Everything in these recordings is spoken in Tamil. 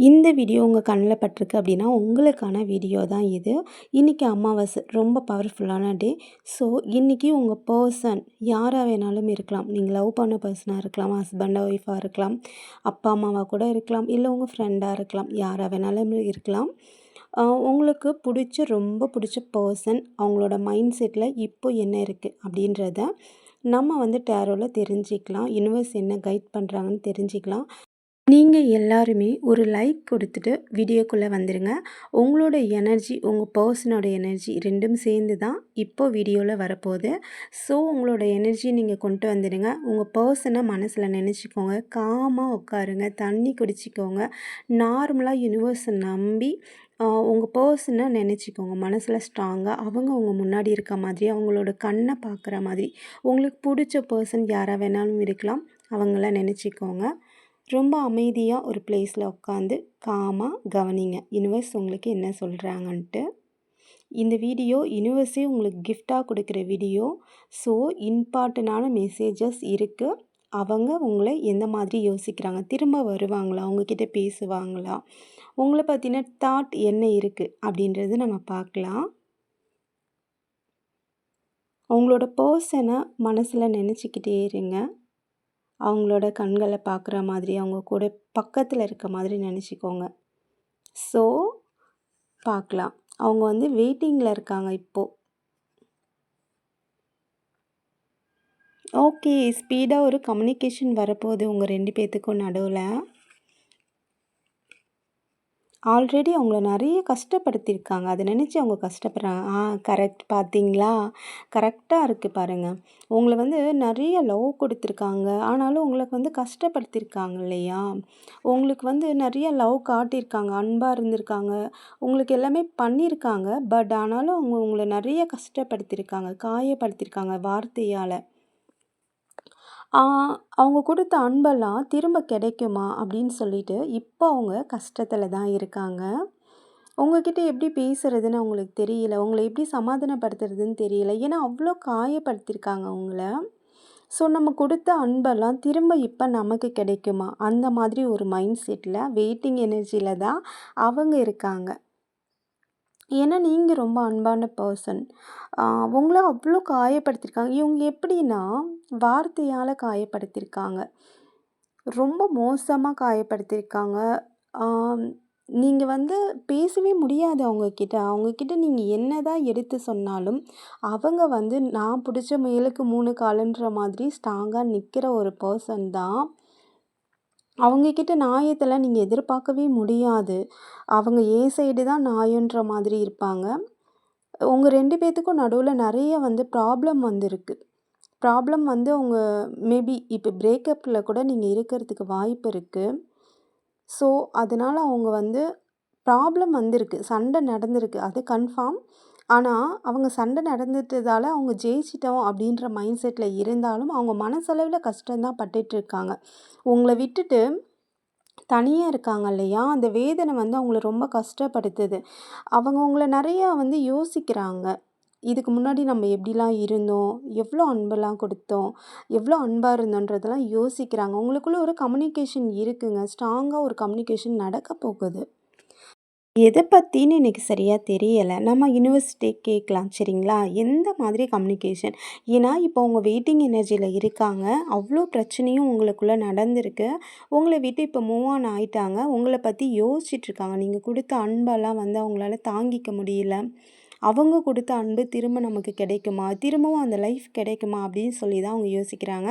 இந்த வீடியோ உங்கள் கண்ணில் பட்டிருக்கு அப்படின்னா உங்களுக்கான வீடியோ தான் இது. இன்றைக்கி அமாவாசை ரொம்ப பவர்ஃபுல்லான டே. ஸோ இன்றைக்கி உங்கள் பர்சன் யாராக வேணாலும் இருக்கலாம். நீங்கள் லவ் பண்ண பர்சனாக இருக்கலாம், ஹஸ்பண்டாக ஒய்ஃபாக இருக்கலாம், அப்பா அம்மாவாக கூட இருக்கலாம், இல்லை உங்கள் ஃப்ரெண்டாக இருக்கலாம், யாராக வேணாலும் இருக்கலாம். உங்களுக்கு ரொம்ப பிடிச்ச பர்சன் அவங்களோட மைண்ட் செட்டில் இப்போ என்ன இருக்குது அப்படின்றத நம்ம டேரோவில் தெரிஞ்சிக்கலாம். யூனிவர்ஸ் என்ன கைட் பண்ணுறாங்கன்னு தெரிஞ்சிக்கலாம். நீங்கள் எல்லாருமே ஒரு லைக் கொடுத்துட்டு வீடியோக்குள்ளே வந்துடுங்க. உங்களோட எனர்ஜி, உங்கள் பர்சனோட எனர்ஜி ரெண்டும் சேர்ந்து தான் இப்போ வீடியோவில் வரப்போகுது. ஸோ உங்களோட எனர்ஜி நீங்கள் கொண்டு வந்துடுங்க. உங்கள் பர்சனை மனசில் நினச்சிக்கோங்க, காமாக உட்காருங்க, தண்ணி குடிச்சிக்கோங்க. நார்மலாக யூனிவர்ஸை நம்பி உங்கள் பர்சனை நினச்சிக்கோங்க. மனசில் ஸ்ட்ராங்காக அவங்க உங்கள் முன்னாடி இருக்க மாதிரி, அவங்களோட கண்ணை பார்க்குற மாதிரி, உங்களுக்கு பிடிச்ச பர்சன் யாராக வேணாலும் இருக்கலாம், அவங்கள நினச்சிக்கோங்க. ரொம்ப அமைதியாக ஒரு பிளேஸில் உட்காந்து காமாக கவனிங்க, யூனிவர்ஸ் உங்களுக்கு என்ன சொல்கிறாங்கன்ட்டு. இந்த வீடியோ யூனிவர்ஸே உங்களுக்கு கிஃப்டாக கொடுக்குற வீடியோ. ஸோ இம்பார்ட்டண்டான மெசேஜஸ் இருக்குது. அவங்க உங்களை எந்த மாதிரி யோசிக்கிறாங்க, திரும்ப வருவாங்களா, அவங்கக்கிட்ட பேசுவாங்களா, உங்களை பற்றின தாட் என்ன இருக்குது அப்படின்றது நம்ம பார்க்கலாம். அவங்களோட பர்சனை மனசில் நினச்சிக்கிட்டே இருங்க. அவங்களோட கண்களை பார்க்குற மாதிரி, அவங்க கூட பக்கத்தில் இருக்க மாதிரி நினச்சிக்கோங்க. ஸோ பார்க்கலாம். அவங்க வெயிட்டிங்கில் இருக்காங்க இப்போது. ஓகே, ஸ்பீடாக ஒரு கம்யூனிகேஷன் வரப்போகுது உங்கள் 2 பேர்த்துக்கும் நடுவில். ஆல்ரெடி அவங்கள நிறைய கஷ்டப்படுத்தியிருக்காங்க. அதை நினச்சி அவங்க கஷ்டப்படுறாங்க. கரெக்ட், பார்த்தீங்களா? கரெக்டாக இருக்குது பாருங்கள். உங்களை நிறைய லவ் கொடுத்துருக்காங்க. ஆனாலும் உங்களுக்கு கஷ்டப்படுத்தியிருக்காங்க இல்லையா? உங்களுக்கு நிறைய லவ் காட்டியிருக்காங்க, அன்பாக இருந்திருக்காங்க, உங்களுக்கு எல்லாமே பண்ணியிருக்காங்க. பட் ஆனாலும் அவங்க உங்களை நிறைய கஷ்டப்படுத்தியிருக்காங்க, காயப்படுத்தியிருக்காங்க வார்த்தையால். அவங்க கொடுத்த அன்பெல்லாம் திரும்ப கிடைக்குமா அப்படின்னு சொல்லிட்டு இப்போ அவங்க கஷ்டத்தில் தான் இருக்காங்க. உங்ககிட்ட எப்படி பேசுகிறதுன்னு அவங்களுக்கு தெரியல, உங்களை எப்படி சமாதானப்படுத்துறதுன்னு தெரியல. ஏன்னா அவ்வளோ காயப்படுத்தியிருக்காங்க உங்களை. ஸோ நம்ம கொடுத்த அன்பெல்லாம் திரும்ப இப்போ நமக்கு கிடைக்குமா, அந்த மாதிரி ஒரு மைண்ட் செட்டில் வெயிட்டிங் எனர்ஜியில் தான் அவங்க இருக்காங்க. ஏன்னா நீங்கள் ரொம்ப அன்பான பர்சன். உங்கள அவ்வளோ காயப்படுத்தியிருக்காங்க. இவங்க எப்படின்னா வார்த்தையால் காயப்படுத்தியிருக்காங்க, ரொம்ப மோசமாக காயப்படுத்தியிருக்காங்க. நீங்கள் பேசவே முடியாது அவங்கக்கிட்ட. அவங்கக்கிட்ட நீங்கள் என்ன தான் எடுத்து சொன்னாலும் அவங்க நான் பிடிச்ச முயலுக்கு 3 காலுன்ற மாதிரி ஸ்ட்ராங்காக நிற்கிற ஒரு பர்சன் தான். அவங்கக்கிட்ட நியாயத்தெல்லாம் நீங்கள் எதிர்பார்க்கவே முடியாது. அவங்க என் சைடு தான் நியாயன்ற மாதிரி இருப்பாங்க. உங்கள் 2 பேர்த்துக்கும் நடுவில் நிறைய ப்ராப்ளம் வந்திருக்கு. ப்ராப்ளம் அவங்க மேபி இப்போ பிரேக்கப்பில் கூட நீங்கள் இருக்கிறதுக்கு வாய்ப்பு இருக்குது. ஸோ அதனால் அவங்க ப்ராப்ளம் வந்திருக்கு, சண்டை நடந்திருக்கு, அது கன்ஃபார்ம். ஆனால் அவங்க சண்டை நடந்துட்டதால் அவங்க ஜெயிச்சிட்டோம் அப்படின்ற மைண்ட் செட்டில் இருந்தாலும் அவங்க மனசளவில் கஷ்டம்தான் பட்டுட்ருக்காங்க. உங்களை விட்டுட்டு தனியாக இருக்காங்க இல்லையா? அந்த வேதனை அவங்கள ரொம்ப கஷ்டப்படுத்துது. அவங்க உங்களை நிறையா யோசிக்கிறாங்க. இதுக்கு முன்னாடி நம்ம எப்படிலாம் இருந்தோம், எவ்வளோ அன்பெல்லாம் கொடுத்தோம், எவ்வளோ அன்பாக இருந்தோன்றதெல்லாம் யோசிக்கிறாங்க. உங்களுக்குள்ள ஒரு கம்யூனிகேஷன் இருக்குங்க. ஸ்ட்ராங்காக ஒரு கம்யூனிகேஷன் நடக்க போகுது. எதை பற்றின்னு எனக்கு சரியாக தெரியலை. நம்ம யூனிவர்சிட்டி கேட்கலாம், சரிங்களா? எந்த மாதிரி கம்யூனிகேஷன்? ஏன்னா இப்போ அவங்க வெயிட்டிங் எனர்ஜியில் இருக்காங்க. அவ்வளோ பிரச்சனையும் உங்களுக்குள்ளே நடந்திருக்கு. உங்களை விட்டு இப்போ மூவ் ஆன் ஆயிட்டாங்க. உங்களை பற்றி யோசிச்சுட்ருக்காங்க. நீங்கள் கொடுத்த அன்பெல்லாம் அவங்களால தாங்கிக்க முடியல. அவங்க கொடுத்த அன்பு திரும்ப நமக்கு கிடைக்குமா, திரும்பவும் அந்த லைஃப் கிடைக்குமா அப்படின்னு சொல்லி தான் அவங்க யோசிக்கிறாங்க.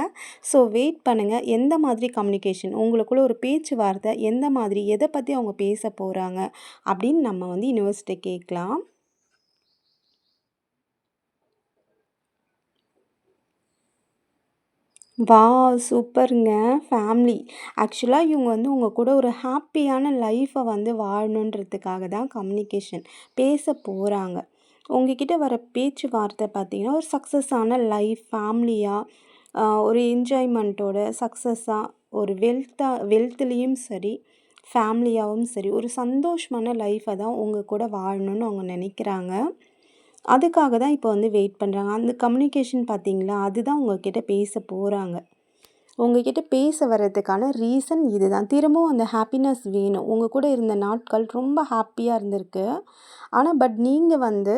ஸோ வெயிட் பண்ணுங்கள். எந்த மாதிரி கம்யூனிகேஷன், உங்களுக்குள்ள ஒரு பேச்சுவார்த்தை எந்த மாதிரி, எதை பற்றி அவங்க பேச போகிறாங்க அப்படின்னு நம்ம யூனிவர்சிட்டி கேட்கலாம். சூப்பருங்க. ஃபேமிலி. ஆக்சுவலாக இவங்க உங்கள் கூட ஒரு ஹாப்பியான லைஃப்பை வாழணுன்றதுக்காக தான் கம்யூனிகேஷன் பேச போகிறாங்க. உங்ககிட்ட வர பேச்சுவார்த்தை பார்த்திங்கன்னா ஒரு சக்ஸஸான லைஃப், ஃபேமிலியாக ஒரு என்ஜாய்மெண்ட்டோட சக்ஸஸாக, ஒரு வெல்த்லேயும் சரி, ஃபேமிலியாகவும் சரி, ஒரு சந்தோஷமான லைஃப்பை தான் உங்கள் கூட வாழணும்னு அவங்க நினைக்கிறாங்க. அதுக்காக தான் இப்போ வெயிட் பண்ணுறாங்க. அந்த கம்யூனிகேஷன் பார்த்தீங்களா, அதுதான் உங்ககிட்ட பேச போகிறாங்க. உங்ககிட்ட பேச வர்றதுக்கான ரீசன் இதுதான். திரும்பவும் அந்த ஹாப்பினஸ் வேணும். உங்க கூட இருந்த நாட்கள் ரொம்ப ஹாப்பியா இருந்திருக்கு. ஆனா நீங்க வந்து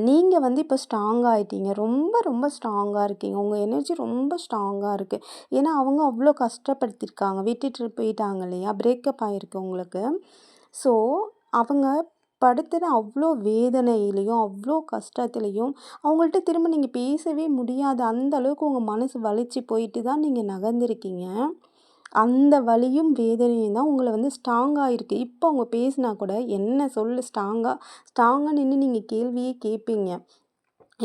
நீங்க வந்து இப்போ ஸ்ட்ராங்கா ஆயிட்டீங்க. ரொம்ப, ரொம்ப ஸ்ட்ராங்கா இருக்கீங்க. உங்க எனர்ஜி ரொம்ப ஸ்ட்ராங்கா இருக்கு. ஏன்னா, அவங்க அவ்ளோ கஷ்டப்படுத்தியிருக்காங்க. விட்டுட்டு போயிட்டாங்க இல்லையா? பிரேக்கப் ஆயிருக்கு உங்களுக்கு. ஸோ, அவங்க படுத்துன அவ்ளோ வேதனையிலயும், அவ்ளோ கஷ்டத்துலயும், அவங்கள்ட்ட திரும்ப நீங்க பேசவே முடியாத அந்த அளவுக்கு உங்க மனசு வலிச்சு போயிட்டு தான் நீங்க நகர்ந்திருக்கீங்க. அந்த வலியும், வேதனையும் தான் உங்கள வந்து ஸ்ட்ராங்கா இருக்கு. இப்போ அவங்க பேசினா கூட, என்ன சொல்லு ஸ்ட்ராங்கா நின்னு நீங்க கேள்வியே கேட்பீங்க.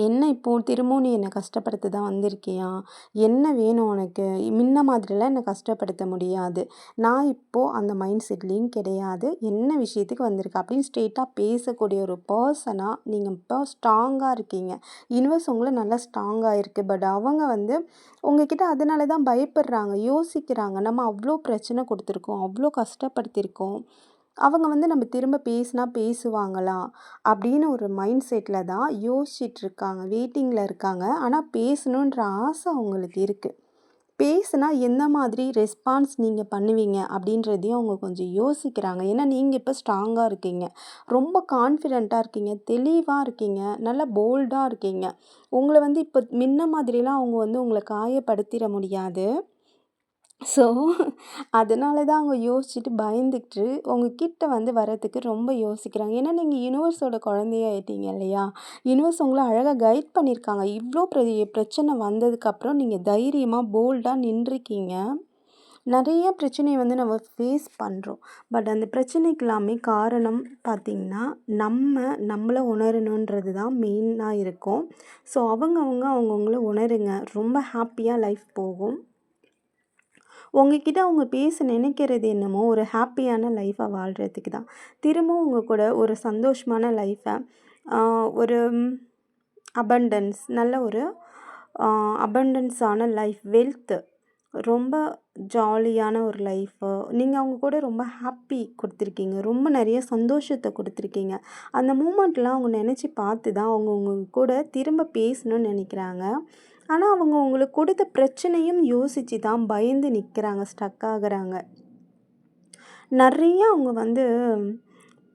என்ன இப்போ திரும்பவும் நீ என்ன கஷ்டப்படுத்த தான் வந்திருக்கியா? என்ன வேணும் உனக்கு? முன்ன மாதிரிலாம் என்ன கஷ்டப்படுத்த முடியாது. நான் இப்போ அந்த மைண்ட் செட்லேயும் கிடையாது. என்ன விஷயத்துக்கு வந்திருக்க? அப்படின்னு ஸ்ட்ரெயிட்டா பேசக்கூடிய ஒரு பெர்சனா நீங்க இப்போ ஸ்ட்ராங்கா இருக்கீங்க. யுனிவர்ஸ் உங்கள நல்லா ஸ்ட்ராங்கா இருக்கு. அவங்க வந்து உங்ககிட்ட அதனால தான் பயப்படுறாங்க, யோசிக்கிறாங்க. நம்ம அவ்ளோ பிரச்சனை குடுத்துருக்கோம், அவ்ளோ கஷ்டப்படுத்தியிருக்கோம். அவங்க வந்து நம்ம திரும்ப பேசினா பேசுவாங்களா? அப்படின்னு ஒரு மைண்ட் செட்ல தான் யோசிச்சுட்ருக்காங்க. வெயிட்டிங்ல இருக்காங்க. ஆனா பேசணுன்ற ஆசை அவங்களுக்கு இருக்கு. பேசுனா எந்த மாதிரி ரெஸ்பான்ஸ் நீங்க பண்ணுவீங்க? அப்படின்றதையும் அவங்க கொஞ்சம் யோசிக்கிறாங்க. ஏன்னா நீங்க இப்ப ஸ்ட்ராங்கா இருக்கீங்க. ரொம்ப கான்ஃபிடென்ட்டா இருக்கீங்க. தெளிவா இருக்கீங்க. நல்லா போல்டா இருக்கீங்க. உங்கள வந்து இப்ப முன்ன மாதிரிலாம் அவங்க வந்து உங்கள காயப்படுத்திற முடியாது. ஸோ, அதனால தான் அவங்க யோசிச்சுட்டு, பயந்துக்கிட்டு உங்ககிட்ட வந்து வரதுக்கு ரொம்ப யோசிக்கிறாங்க. ஏன்னா, நீங்க யுனிவர்ஸோட குழந்தையாயிட்டீங்க இல்லையா? யுனிவர்ஸ் உங்கள அழகா கைட் பண்ணியிருக்காங்க. இவ்ளோ பெரிய பிரச்சனை வந்ததுக்கப்புறம் நீங்க தைரியமா, போல்டா நின்றுருக்கீங்க. நெறைய பிரச்சனைய வந்து நம்ம ஃபேஸ் பண்றோம். அந்த பிரச்சனைக்கு எல்லாமே காரணம் பார்த்தீங்கன்னா, நம்மள உணரணுன்றது தான் மெயினா இருக்கும். ஸோ, அவங்கவங்கள உணருங்க. ரொம்ப ஹாப்பியா லைஃப் போகும். உங்ககிட்ட அவங்க பேச நினைக்கிறது என்னமோ ஒரு ஹாப்பியான லைஃப்பை வாழ்கிறதுக்கு தான். திரும்பவும் உங்க கூட ஒரு சந்தோஷமான லைஃப்பை ஒரு அபண்டன்ஸ் நல்ல ஒரு அபண்டன்ஸான லைஃப் வெல்த் ரொம்ப ஜாலியான ஒரு லைஃப்பு நீங்கள் அவங்க கூட ரொம்ப ஹாப்பி கொடுத்துருக்கீங்க. ரொம்ப நிறைய சந்தோஷத்தை கொடுத்துருக்கீங்க. அந்த மூமெண்ட்லாம் அவங்க நினச்சி பார்த்து தான் அவங்க உங்க கூட திரும்ப பேசணும்னு நினைக்கிறாங்க. ஆனா, அவங்க உங்களுக்கு கொடுத்த பிரச்சனையும் யோசிச்சு தான் பயந்து நிற்கிறாங்க, ஸ்டக் ஆகுறாங்க. நிறைய அவங்க வந்து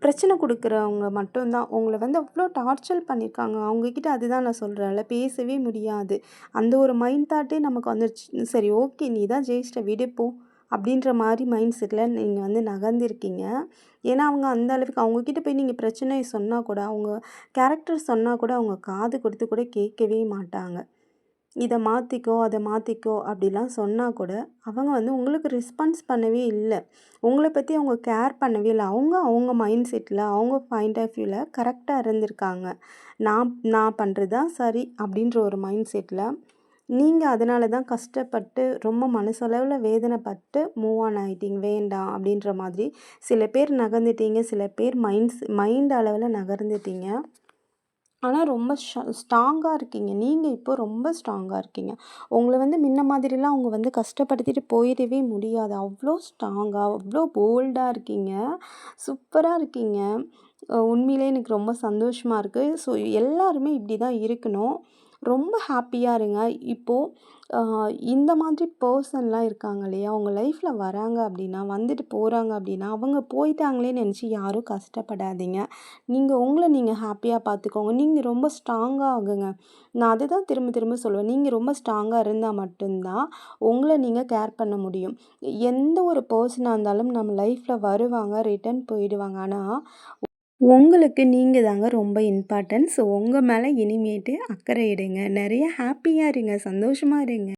பிரச்சனை கொடுக்குறவங்க மட்டும்தான். உங்கள வந்து அவ்வளோ டார்ச்சர் பண்ணியிருக்காங்க. அவங்கக்கிட்ட அதுதான் நான் சொல்கிறேன்ல, பேசவே முடியாது. அந்த ஒரு மைண்ட் தாட்டே நமக்கு வந்துருச்சு. சரி ஓகே, நீ தான் ஜெயிச்சிட்ட விடு போ அப்படின்ற மாதிரி மைண்ட் செட்டில் நீங்கள் வந்து நகர்ந்திருக்கீங்க. ஏன்னா அவங்க அந்த அளவுக்கு அவங்கக்கிட்ட போய் நீங்கள் பிரச்சனையை சொன்னால் கூட, அவங்க கேரக்டர் சொன்னால் கூட அவங்க காது கொடுத்து கூட கேட்கவே மாட்டாங்க. இதை மாற்றிக்கோ அதை மாற்றிக்கோ அப்படிலாம் சொன்னால் கூட அவங்க வந்து உங்களுக்கு ரெஸ்பான்ஸ் பண்ணவே இல்லை. உங்களை பற்றி அவங்க கேர் பண்ணவே இல்லை. அவங்க மைண்ட் செட்டில் அவங்க பாயிண்ட் ஆஃப் வியூவில் கரெக்டாக இருந்திருக்காங்க. நான் பண்ணுறது தான் சரி அப்படின்ற ஒரு மைண்ட் செட்டில் நீங்கள் அதனால தான் கஷ்டப்பட்டு ரொம்ப மனசளவில் வேதனைப்பட்டு மூவ் ஆன் ஆகிட்டீங்க. வேண்டாம் அப்படின்ற மாதிரி சில பேர் நகர்ந்துட்டீங்க, சில பேர் மைண்ட் அளவில் நகர்ந்துட்டீங்க. ஆனா ரொம்ப ஸ்ட்ராங்கா இருக்கீங்க. நீங்க இப்போ ரொம்ப ஸ்ட்ராங்கா இருக்கீங்க. உங்கள வந்து முன்ன மாதிரிலாம் அவங்க வந்து கஷ்டப்படுத்திட்டு போயிடவே முடியாது. அவ்ளோ ஸ்ட்ராங்கா, அவ்ளோ போல்டா இருக்கீங்க. சூப்பரா இருக்கீங்க. உண்மையிலேயே எனக்கு ரொம்ப சந்தோஷமா இருக்கு. ஸோ எல்லாருமே இப்படி தான் இருக்கணும். ரொம்ப ஹாப்பியா இருங்க. இப்போ அ இந்த மாதிரி பெர்சன்லாம் இருக்காங்க இல்லையா? உங்க லைஃப்ல வராங்க அப்படின்னா, வந்துட்டு போறாங்க அப்படின்னா, அவங்க போயிட்டாங்களேன்னு நெனச்சு யாரும் கஷ்டப்படாதீங்க. உங்கள நீங்க ஹாப்பியா பார்த்துக்கோங்க. நீங்க ரொம்ப ஸ்ட்ராங்கா ஆகுங்க. நான் அதுதான் திரும்ப திரும்ப சொல்லுவேன். நீங்க ரொம்ப ஸ்ட்ராங்கா இருந்தா மட்டும் தான் உங்கள நீங்க கேர் பண்ண முடியும். எந்த ஒரு பெர்சனா இருந்தாலும் நம்ம லைஃப்ல வருவாங்க, ரிட்டர்ன் போயிடுவாங்க. ஆனா உங்களுக்கு நீங்க தாங்க ரொம்ப இம்பார்ட்டன்ட். ஸோ உங்க மேல இனிமேட்டு அக்கறை எடுங்க. நெறைய ஹாப்பியா இருங்க. சந்தோஷமா இருங்க.